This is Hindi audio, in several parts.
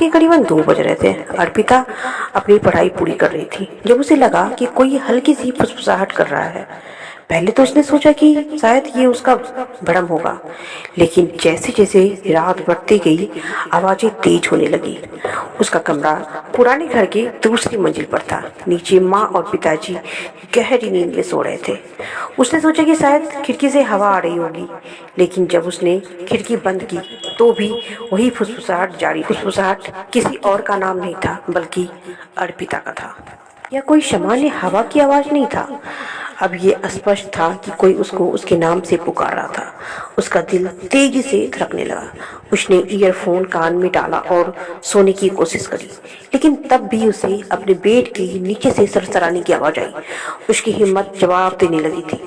के करीबन 2 बज रहे थे। अर्पिता अपनी पढ़ाई पूरी कर रही थी जब उसे लगा कि कोई हल्की सी फुसफुसाहट कर रहा है। पहले तो उसने सोचा कि शायद ये उसका भ्रम होगा, लेकिन जैसे जैसे रात बढ़ती गई आवाजें तेज होने लगी। उसका कमरा पुराने घर की दूसरी मंजिल पर था। नीचे माँ और पिताजी गहरी नींद में सो रहे थे। उसने सोचा कि शायद खिड़की से हवा आ रही होगी, लेकिन जब उसने खिड़की बंद की तो भी वही फुसफुसाहट जारी। फुसफुसाहट किसी और का नाम नहीं था, बल्कि अर्पिता का था। यह कोई सामान्य हवा की आवाज नहीं था। अब ये स्पष्ट था कि कोई उसको उसके नाम से पुकार रहा था। उसका दिल तेजी से धड़कने लगा। उसने ईयरफोन कान में डाला और सोने की कोशिश करी, लेकिन तब भी उसे अपने बेड के नीचे से सरसराने की आवाज आई। उसकी हिम्मत जवाब देने लगी थी।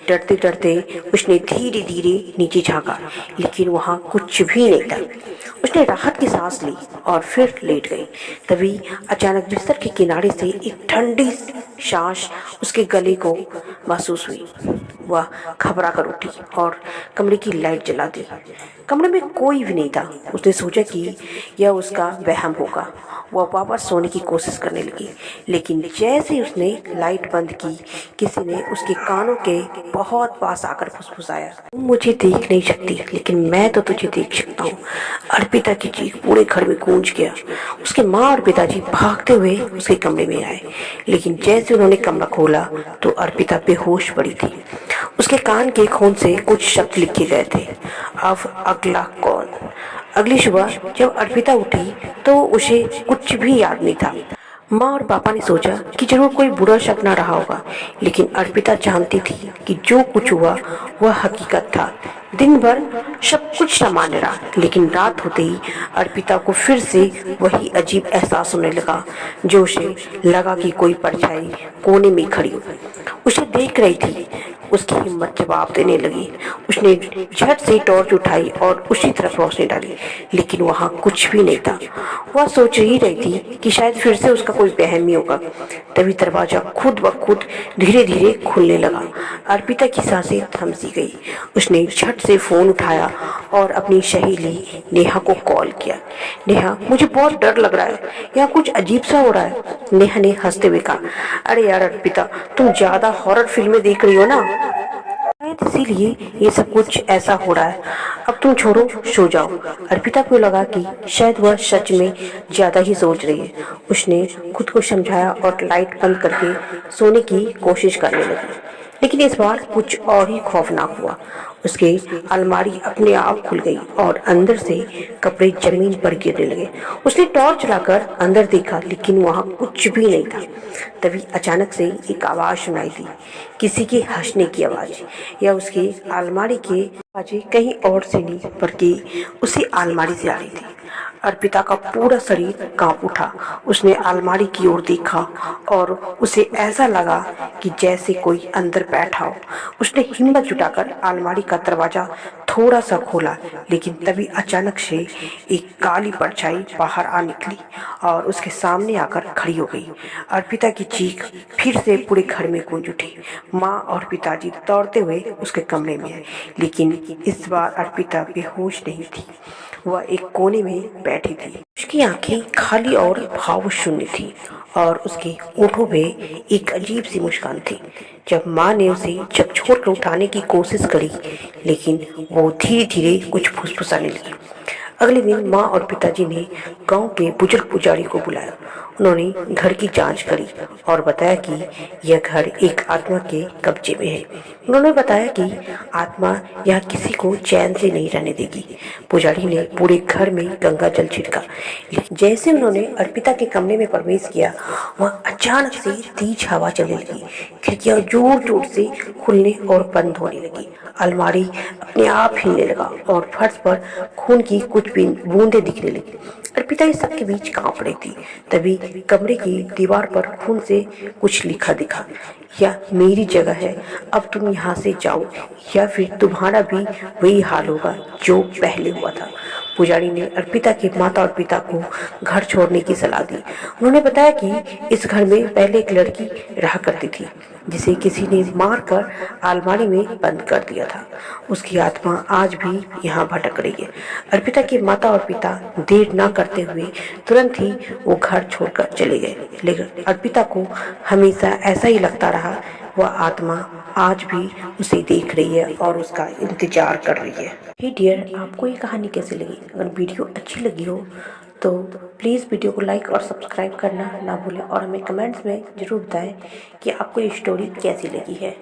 डरते डरते उसने धीरे धीरे नीचे झांका, लेकिन वहां कुछ भी नहीं था। उसने राहत की सांस ली और फिर लेट गई। तभी अचानक बिस्तर के किनारे से एक ठंडी सांस उसके गले को महसूस हुई। वह घबरा कर उठी और कमरे की लाइट जला दी। कमरे में कोई भी नहीं था। उसने सोचा कि यह उसका वहम होगा। वह वापस सोने की कोशिश करने लगी, लेकिन जैसे ही उसने लाइट बंद की, किसी ने उसके कानों के बहुत पास आकर फुसफुसाया, तुम मुझे देख नहीं सकती, लेकिन मैं तो तुझे देख सकता हूँ। अर्पिता की चीख पूरे घर में गूंज गया। उसके माँ और पिताजी भागते हुए उसके कमरे में आए, लेकिन जैसे उन्होंने कमरा खोला तो अर्पिता बेहोश पड़ी थी। उसके कान के खून से कुछ शब्द लिखे गए थे, अब अगला कौन। अगली सुबह जब अर्पिता उठी तो उसे कुछ भी याद नहीं था। माँ और पापा ने सोचा कि जरूर कोई बुरा सपना रहा होगा, लेकिन अर्पिता जानती थी कि जो कुछ हुआ वह हकीकत था। दिन भर सब कुछ सामान्य रहा, लेकिन रात होते ही अर्पिता को फिर से वही अजीब एहसास होने लगा, जो उसे लगा कि कोई परछाई कोने में खड़ी उसे देख रही थी। उसकी हिम्मत जवाब देने लगी। उसने झट से टॉर्च उठाई और उसी तरफ रोशनी डाली, लेकिन वहां कुछ भी नहीं था। वह सोच ही रही थी कि शायद फिर से उसका कोई वहम ही होगा। तभी दरवाजा खुद ब खुद धीरे धीरे खुलने लगा। अर्पिता की सांसें थम सी गई। उसने झट से फोन उठाया और अपनी सहेली नेहा को कॉल किया। नेहा, मुझे बहुत डर लग रहा है, यहाँ कुछ अजीब सा हो रहा है। नेहा ने हंसते हुए कहा, अरे यार अर्पिता, तुम ज्यादा हॉरर फिल्में देख रही हो ना, शायद इसीलिए ये सब कुछ ऐसा हो रहा है। अब तुम छोड़ो, सो जाओ। अर्पिता को लगा कि शायद वह सच में ज्यादा ही सोच रही है। उसने खुद को समझाया और लाइट बंद करके सोने की कोशिश करने लगी, लेकिन इस बार कुछ और ही खौफनाक हुआ। उसकी अलमारी अपने आप खुल गई और अंदर से कपड़े जमीन पर गिरने लगे। उसने टॉर्च लाकर अंदर देखा, लेकिन वहां कुछ भी नहीं था। तभी अचानक से एक आवाज सुनाई दी, किसी के हंसने की आवाज। या उसकी अलमारी की आवाजें कहीं और से नहीं, बल्कि उसी अलमारी से आ रही थी। अर्पिता का पूरा शरीर कांप उठा। उसने अलमारी की ओर देखा और उसे ऐसा लगा कि जैसे कोई अंदर बैठा हो। उसने हिम्मत जुटाकर अलमारी का दरवाजा थोड़ा सा खोला, लेकिन तभी अचानक से एक काली परछाई बाहर आ निकली और उसके सामने आकर खड़ी हो गई। अर्पिता की चीख फिर से पूरे घर में गूंज उठी। माँ और पिताजी दौड़ते हुए उसके कमरे में आए, लेकिन इस बार अर्पिता बेहोश नहीं थी। वह एक कोने में बैठी थी। उसकी आंखें खाली और भाव शून्य थी और उसके होठों पे एक अजीब सी मुस्कान थी। जब माँ ने उसे झकझोर कर उठाने की कोशिश करी, लेकिन वो धीरे धीरे कुछ फुसफुसाने लगी। अगले दिन माँ और पिताजी ने गांव के बुजुर्ग पुजारी को बुलाया। उन्होंने घर की जांच करी और बताया कि यह घर एक आत्मा के कब्जे में है। उन्होंने बताया कि आत्मा यह किसी को चैन से नहीं रहने देगी। पुजारी ने पूरे घर में गंगा जल छिड़का, लेकिन जैसे उन्होंने अर्पिता के कमरे में प्रवेश किया, वह अचानक से तेज हवा चलने लगी। खिड़कियां जोर जोर से खुलने और बंद होने लगी। अलमारी अपने आप हिलने लगा और फर्श पर खून की कुछ बूंदें दिखने लगी। अर्पिता इस सबके बीच कांप रही थी। तभी कमरे की दीवार पर खून से कुछ लिखा दिखा, यह मेरी जगह है, अब तुम यहाँ से जाओ या फिर तुम्हारा भी वही हाल होगा जो पहले हुआ था। पुजारी ने अर्पिता के माता और पिता को घर छोड़ने की सलाह दी। उन्होंने बताया कि इस घर में पहले एक लड़की रहा करती थी जिसे किसी ने मारकर अलमारी में बंद कर दिया था। उसकी आत्मा आज भी यहाँ भटक रही है। अर्पिता के माता और पिता देर न करते हुए तुरंत ही वो घर छोड़कर चले गए, लेकिन अर्पिता को हमेशा ऐसा ही लगता रहा वह आत्मा आज भी उसे देख रही है और उसका इंतजार कर रही है। हे डियर, आपको ये कहानी कैसी लगी? अगर वीडियो अच्छी लगी हो तो प्लीज़ वीडियो को लाइक और सब्सक्राइब करना ना भूलें और हमें कमेंट्स में ज़रूर बताएं कि आपको ये स्टोरी कैसी लगी है।